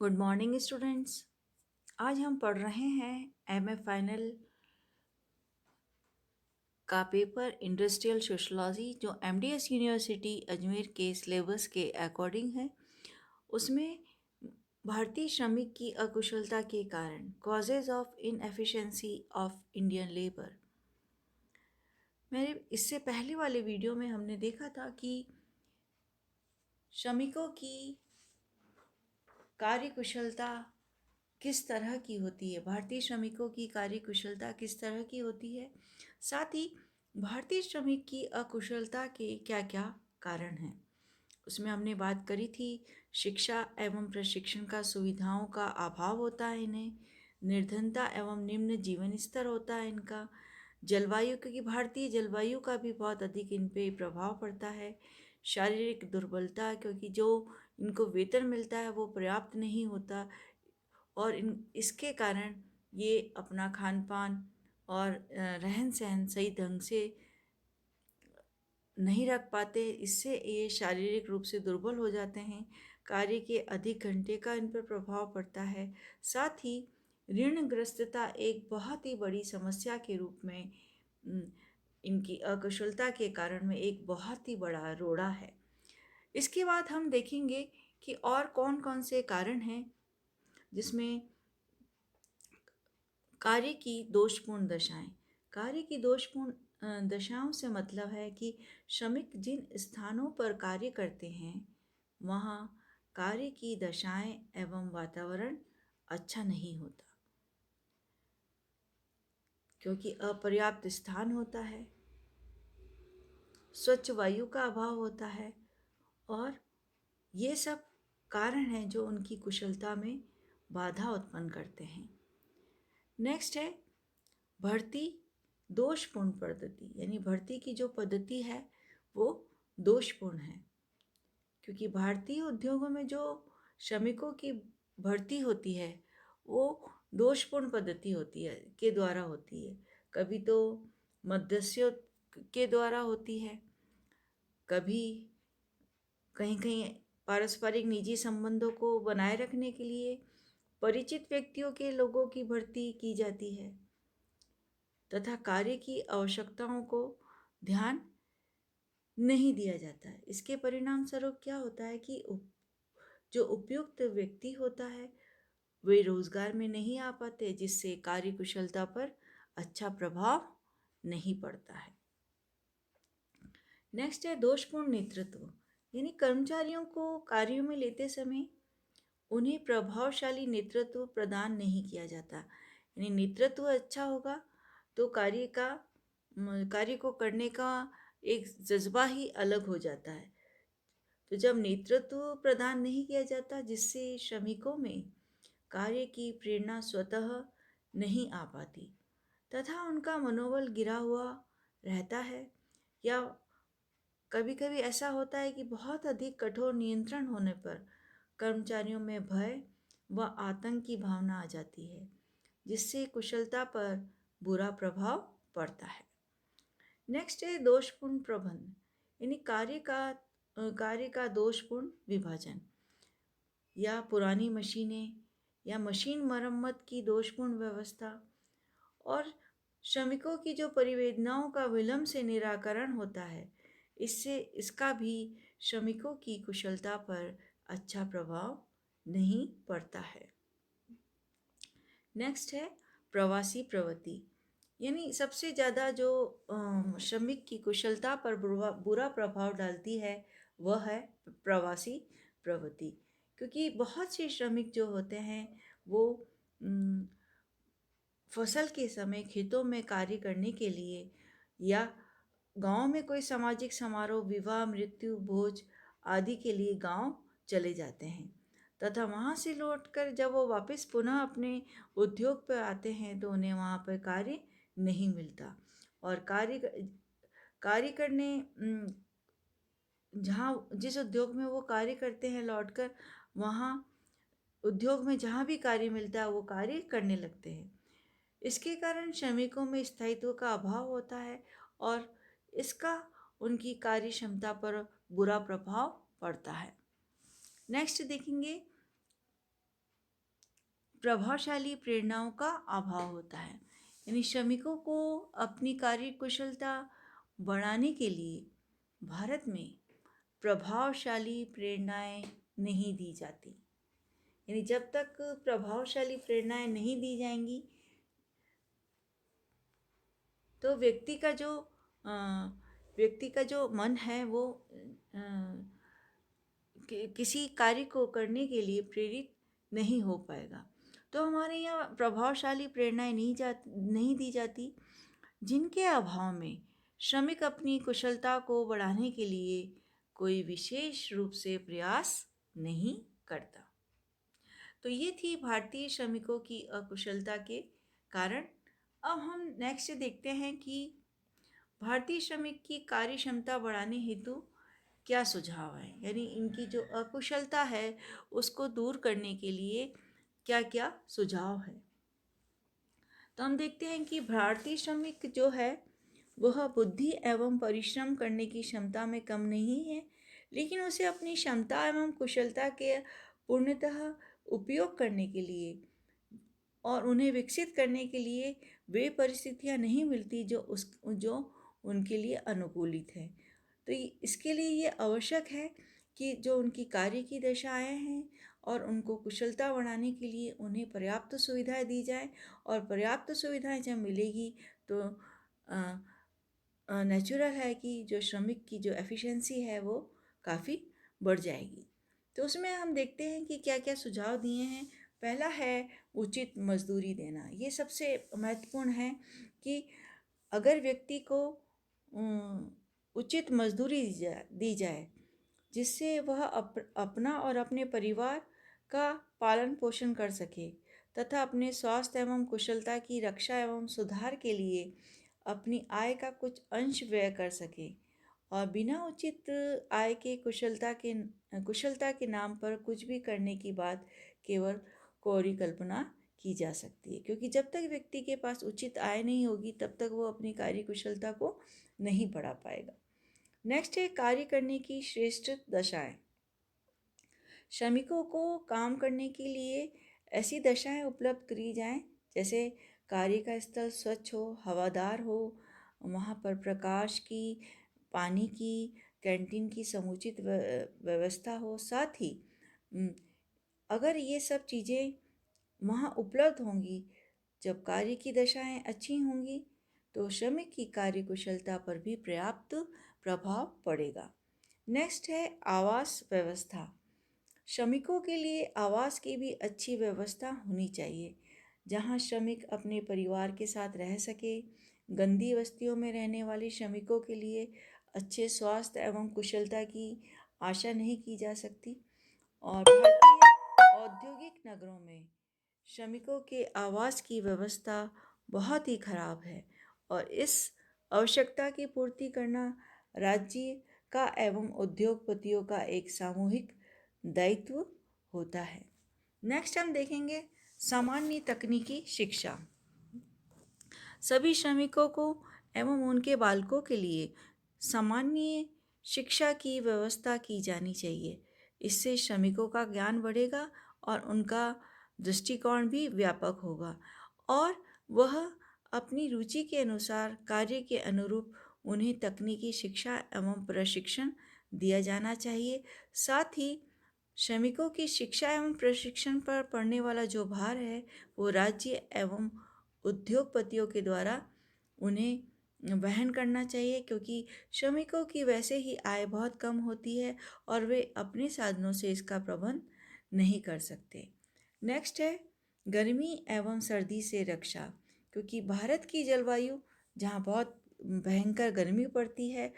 Good morning students. आज हम पढ़ रहे हैं एमए फाइनल का पेपर इंडस्ट्रियल सोशलॉजी जो एमडीएस यूनिवर्सिटी अजमेर के सिलेबस के अकॉर्डिंग है। उसमें भारतीय श्रमिक की अकुशलता के कारण causes of inefficiency of Indian labour. मेरे इससे पहले वाले वीडियो में हमने देखा था कि श्रमिकों की कार्यकुशलता किस तरह की होती है, भारतीय श्रमिकों की कार्यकुशलता किस तरह की होती है, साथ ही भारतीय श्रमिक की अकुशलता के क्या क्या कारण हैं। उसमें हमने बात करी थी शिक्षा एवं प्रशिक्षण का सुविधाओं का अभाव होता है इन्हें, निर्धनता एवं निम्न जीवन स्तर होता है इनका, जलवायु, क्योंकि भारतीय जलवायु का भी बहुत अधिक इन पे प्रभाव पड़ता है, शारीरिक दुर्बलता, क्योंकि जो इनको वेतन मिलता है वो पर्याप्त नहीं होता और इसके कारण ये अपना खान पान और रहन सहन सही ढंग से नहीं रख पाते। इससे ये शारीरिक रूप से दुर्बल हो जाते हैं। कार्य के अधिक घंटे का इन पर प्रभाव पड़ता है। साथ ही ऋणग्रस्तता एक बहुत ही बड़ी समस्या के रूप में इनकी अकुशलता के कारण में एक बहुत ही बड़ा रोड़ा है। इसके बाद हम देखेंगे कि और कौन कौन से कारण हैं जिसमें कार्य की दोषपूर्ण दशाएं। कार्य की दोषपूर्ण दशाओं से मतलब है कि श्रमिक जिन स्थानों पर कार्य करते हैं वहाँ कार्य की दशाएं एवं वातावरण अच्छा नहीं होता, क्योंकि अपर्याप्त स्थान होता है, स्वच्छ वायु का अभाव होता है और ये सब कारण हैं जो उनकी कुशलता में बाधा उत्पन्न करते हैं। नेक्स्ट है भर्ती दोषपूर्ण पद्धति, यानी भर्ती की जो पद्धति है वो दोषपूर्ण है, क्योंकि भारतीय उद्योगों में जो श्रमिकों की भर्ती होती है वो दोषपूर्ण पद्धति होती है के द्वारा होती है। कभी तो मध्यस्थों के द्वारा होती है, कभी कहीं कहीं पारस्परिक निजी संबंधों को बनाए रखने के लिए परिचित व्यक्तियों के लोगों की भर्ती की जाती है तथा कार्य की आवश्यकताओं को ध्यान नहीं दिया जाता है। इसके परिणाम स्वरूप क्या होता है कि जो उपयुक्त व्यक्ति होता है वे रोजगार में नहीं आ पाते, जिससे कार्य कुशलता पर अच्छा प्रभाव नहीं पड़ता है। नेक्स्ट है दोषपूर्ण नेतृत्व, यानी कर्मचारियों को कार्यों में लेते समय उन्हें प्रभावशाली नेतृत्व प्रदान नहीं किया जाता। यानी नेतृत्व अच्छा होगा तो कार्य को करने का एक जज्बा ही अलग हो जाता है। तो जब नेतृत्व प्रदान नहीं किया जाता, जिससे श्रमिकों में कार्य की प्रेरणा स्वतः नहीं आ पाती तथा उनका मनोबल गिरा हुआ रहता है, या कभी कभी ऐसा होता है कि बहुत अधिक कठोर नियंत्रण होने पर कर्मचारियों में भय व आतंक की भावना आ जाती है, जिससे कुशलता पर बुरा प्रभाव पड़ता है। नेक्स्ट है दोषपूर्ण प्रबंधन, यानी कार्य का दोषपूर्ण विभाजन, या पुरानी मशीनें या मशीन मरम्मत की दोषपूर्ण व्यवस्था और श्रमिकों की जो परिवेदनाओं का विलंब से निराकरण होता है, इससे इसका भी श्रमिकों की कुशलता पर अच्छा प्रभाव नहीं पड़ता है। नेक्स्ट है प्रवासी प्रवृत्ति, यानी सबसे ज़्यादा जो श्रमिक की कुशलता पर बुरा प्रभाव डालती है वह है प्रवासी प्रवृत्ति, क्योंकि बहुत से श्रमिक जो होते हैं वो फसल के समय खेतों में कार्य करने के लिए या गांव में कोई सामाजिक समारोह, विवाह, मृत्यु, भोज आदि के लिए गांव चले जाते हैं तथा वहां से लौटकर जब वो वापस पुनः अपने उद्योग पर आते हैं तो उन्हें वहां पर कार्य नहीं मिलता और कार्य करने जहाँ जिस उद्योग में वो कार्य करते हैं लौटकर वहाँ उद्योग में जहाँ भी कार्य मिलता है वो कार्य करने लगते हैं। इसके कारण श्रमिकों में स्थायित्व का अभाव होता है और इसका उनकी कार्य क्षमता पर बुरा प्रभाव पड़ता है। नेक्स्ट देखेंगे प्रभावशाली प्रेरणाओं का अभाव होता है। यानी श्रमिकों को अपनी कार्य कुशलता बढ़ाने के लिए भारत में प्रभावशाली प्रेरणाएं नहीं दी जाती। यानी जब तक प्रभावशाली प्रेरणाएं नहीं दी जाएंगी तो अ, व्यक्ति का जो मन है वो किसी कार्य को करने के लिए प्रेरित नहीं हो पाएगा। तो हमारे यहाँ प्रभावशाली प्रेरणाएं नहीं दी जाती, जिनके अभाव में श्रमिक अपनी कुशलता को बढ़ाने के लिए कोई विशेष रूप से प्रयास नहीं करता। तो ये थी भारतीय श्रमिकों की अकुशलता के कारण। अब हम नेक्स्ट देखते हैं कि भारतीय श्रमिक की कार्य क्षमता बढ़ाने हेतु क्या सुझाव है, यानी इनकी जो अकुशलता है उसको दूर करने के लिए क्या क्या सुझाव है। तो हम देखते हैं कि भारतीय श्रमिक जो है वह बुद्धि एवं परिश्रम करने की क्षमता में कम नहीं है, लेकिन उसे अपनी क्षमता एवं कुशलता के पूर्णतः उपयोग करने के लिए और उन्हें विकसित करने के लिए वे परिस्थितियां नहीं मिलती जो उनके लिए अनुकूलित है। तो इसके लिए ये आवश्यक है कि जो उनकी कार्य की दशाएं हैं और उनको कुशलता बढ़ाने के लिए उन्हें पर्याप्त सुविधाएं दी जाए, और पर्याप्त सुविधाएं जब मिलेगी तो नेचुरल है कि जो श्रमिक की जो एफिशिएंसी है वो काफ़ी बढ़ जाएगी। तो उसमें हम देखते हैं कि क्या क्या सुझाव दिए हैं। पहला है उचित मजदूरी देना। ये सबसे महत्वपूर्ण है कि अगर व्यक्ति को उचित मजदूरी दी जाए जिससे वह अपना और अपने परिवार का पालन पोषण कर सके तथा अपने स्वास्थ्य एवं कुशलता की रक्षा एवं सुधार के लिए अपनी आय का कुछ अंश व्यय कर सके, और बिना उचित आय के कुशलता के नाम पर कुछ भी करने की बात केवल कोरी कल्पना की जा सकती है, क्योंकि जब तक व्यक्ति के पास उचित आय नहीं होगी तब तक वो अपनी कार्य कुशलता को नहीं बढ़ा पाएगा। नेक्स्ट है कार्य करने की श्रेष्ठ दशाएं। श्रमिकों को काम करने के लिए ऐसी दशाएं उपलब्ध करी जाएं जैसे कार्य का स्थल स्वच्छ हो, हवादार हो, वहाँ पर प्रकाश की, पानी की, कैंटीन की समुचित व्यवस्था हो। साथ ही अगर ये सब चीज़ें वहाँ उपलब्ध होंगी, जब कार्य की दशाएं अच्छी होंगी तो श्रमिक की कार्य कुशलता पर भी पर्याप्त प्रभाव पड़ेगा। नेक्स्ट है आवास व्यवस्था। श्रमिकों के लिए आवास की भी अच्छी व्यवस्था होनी चाहिए, जहां श्रमिक अपने परिवार के साथ रह सके। गंदी बस्तियों में रहने वाले श्रमिकों के लिए अच्छे स्वास्थ्य एवं कुशलता की आशा नहीं की जा सकती, और भारतीय औद्योगिक नगरों में श्रमिकों के आवास की व्यवस्था बहुत ही खराब है, और इस आवश्यकता की पूर्ति करना राज्य का एवं उद्योगपतियों का एक सामूहिक दायित्व होता है। नेक्स्ट हम देखेंगे सामान्य तकनीकी शिक्षा। सभी श्रमिकों को एवं उनके बालकों के लिए सामान्य शिक्षा की व्यवस्था की जानी चाहिए। इससे श्रमिकों का ज्ञान बढ़ेगा और उनका दृष्टिकोण भी व्यापक होगा, और वह अपनी रुचि के अनुसार कार्य के अनुरूप उन्हें तकनीकी शिक्षा एवं प्रशिक्षण दिया जाना चाहिए। साथ ही श्रमिकों की शिक्षा एवं प्रशिक्षण पर पड़ने वाला जो भार है वो राज्य एवं उद्योगपतियों के द्वारा उन्हें वहन करना चाहिए, क्योंकि श्रमिकों की वैसे ही आय बहुत कम होती है और वे अपने साधनों से इसका प्रबंध नहीं कर सकते। नेक्स्ट है गर्मी एवं सर्दी से रक्षा। क्योंकि भारत की जलवायु जहाँ बहुत भयंकर गर्मी पड़ती है,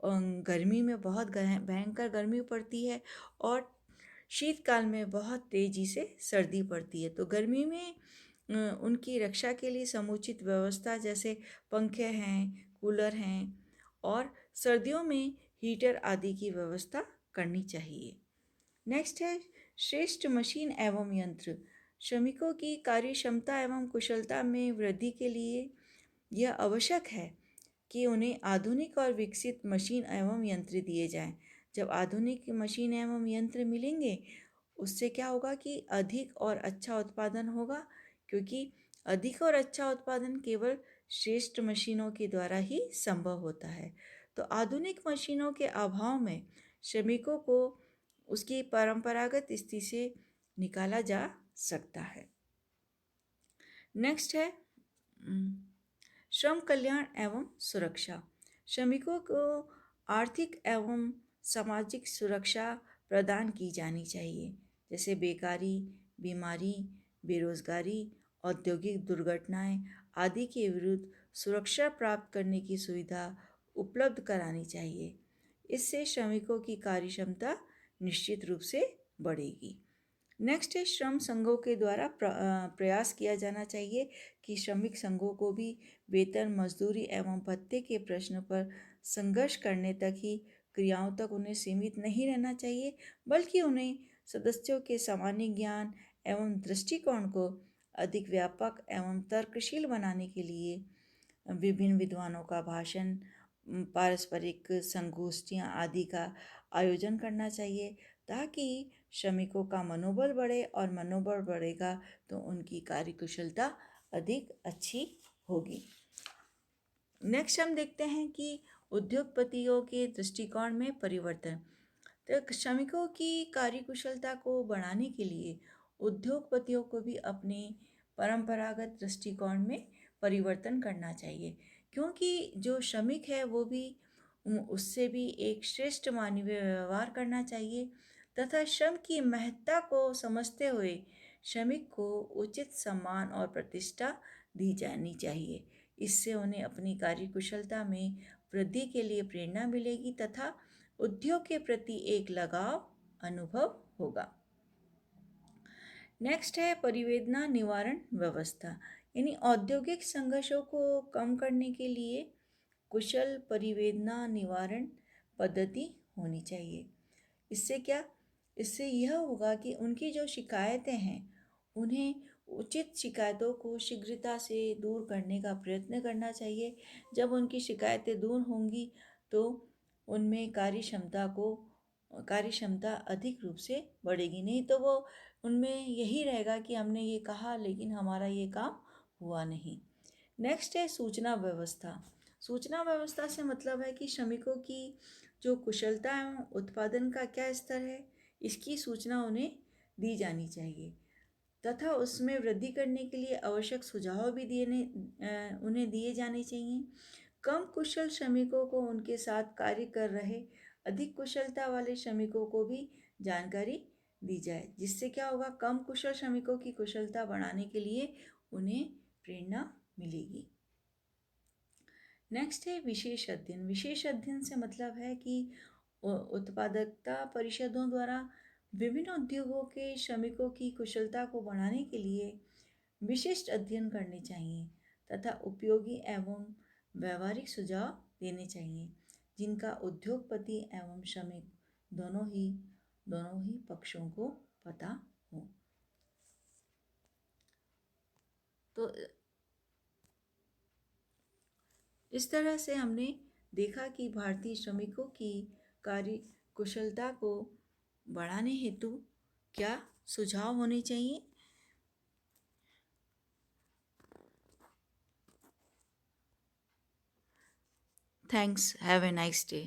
गर्मी में बहुत भयंकर गर्मी पड़ती है और शीतकाल में बहुत तेज़ी से सर्दी पड़ती है। तो गर्मी में उनकी रक्षा के लिए समुचित व्यवस्था जैसे पंखे हैं, कूलर हैं, और सर्दियों में हीटर आदि की व्यवस्था करनी चाहिए। नेक्स्ट है श्रेष्ठ मशीन एवं यंत्र। श्रमिकों की कार्य क्षमता एवं कुशलता में वृद्धि के लिए यह आवश्यक है कि उन्हें आधुनिक और विकसित मशीन एवं यंत्र दिए जाएं। जब आधुनिक मशीन एवं यंत्र मिलेंगे उससे क्या होगा कि अधिक और अच्छा उत्पादन होगा, क्योंकि अधिक और अच्छा उत्पादन केवल श्रेष्ठ मशीनों के द्वारा ही संभव होता है। तो आधुनिक मशीनों के अभाव में श्रमिकों को उसकी परंपरागत स्थिति से निकाला जा सकता है। नेक्स्ट है श्रम कल्याण एवं सुरक्षा। श्रमिकों को आर्थिक एवं सामाजिक सुरक्षा प्रदान की जानी चाहिए, जैसे बेकारी, बीमारी, बेरोजगारी, औद्योगिक दुर्घटनाएं आदि के विरुद्ध सुरक्षा प्राप्त करने की सुविधा उपलब्ध करानी चाहिए। इससे श्रमिकों की कार्यक्षमता निश्चित रूप से बढ़ेगी। नेक्स्ट है श्रम संघों के द्वारा प्रयास किया जाना चाहिए कि श्रमिक संघों को भी वेतन, मजदूरी एवं भत्ते के प्रश्न पर संघर्ष करने तक ही क्रियाओं तक उन्हें सीमित नहीं रहना चाहिए, बल्कि उन्हें सदस्यों के सामान्य ज्ञान एवं दृष्टिकोण को अधिक व्यापक एवं तर्कशील बनाने के लिए विभिन्न विद्वानों का भाषण, पारस्परिक संगोष्ठियाँ आदि का आयोजन करना चाहिए, ताकि श्रमिकों का मनोबल बढ़े, और मनोबल बढ़ेगा तो उनकी कार्यकुशलता अधिक अच्छी होगी। नेक्स्ट हम देखते हैं कि उद्योगपतियों के दृष्टिकोण में परिवर्तन। तो श्रमिकों की कार्यकुशलता को बढ़ाने के लिए उद्योगपतियों को भी अपने परंपरागत दृष्टिकोण में परिवर्तन करना चाहिए, क्योंकि जो श्रमिक है वो भी उससे भी एक श्रेष्ठ मानवीय व्यवहार करना चाहिए, तथा श्रम की महत्ता को समझते हुए श्रमिक को उचित सम्मान और प्रतिष्ठा दी जानी चाहिए। इससे उन्हें अपनी कार्यकुशलता में वृद्धि के लिए प्रेरणा मिलेगी तथा उद्योग के प्रति एक लगाव अनुभव होगा। नेक्स्ट है परिवेदना निवारण व्यवस्था, यानी औद्योगिक संघर्षों को कम करने के लिए कुशल परिवेदना निवारण पद्धति होनी चाहिए। इससे क्या, इससे यह होगा कि उनकी जो शिकायतें हैं उन्हें उचित शिकायतों को शीघ्रता से दूर करने का प्रयत्न करना चाहिए। जब उनकी शिकायतें दूर होंगी तो उनमें कार्यक्षमता अधिक रूप से बढ़ेगी, नहीं तो वो उनमें यही रहेगा कि हमने ये कहा लेकिन हमारा ये काम हुआ नहीं। नेक्स्ट है सूचना व्यवस्था। सूचना व्यवस्था से मतलब है कि श्रमिकों की जो कुशलता एवं उत्पादन का क्या स्तर है, इसकी सूचना उन्हें दी जानी चाहिए, तथा उसमें वृद्धि करने के लिए आवश्यक सुझाव भी उन्हें दिए जाने चाहिए। कम कुशल श्रमिकों को उनके साथ कार्य कर रहे अधिक कुशलता वाले श्रमिकों को भी जानकारी दी जाए, जिससे क्या होगा, कम कुशल श्रमिकों की कुशलता बढ़ाने के लिए उन्हें प्रेरणा मिलेगी। नेक्स्ट है विशेष अध्ययन। विशेष अध्ययन से मतलब है कि उत्पादकता परिषदों द्वारा विभिन्न उद्योगों के श्रमिकों की कुशलता को बढ़ाने के लिए विशिष्ट अध्ययन करने चाहिए तथा उपयोगी एवं व्यवहारिक सुझाव देने चाहिए, जिनका उद्योगपति एवं श्रमिक दोनों ही पक्षों को पता हो। तो इस तरह से हमने देखा कि भारतीय श्रमिकों की कार्य कुशलता को बढ़ाने हेतु क्या सुझाव होने चाहिए। Thanks, have a nice day.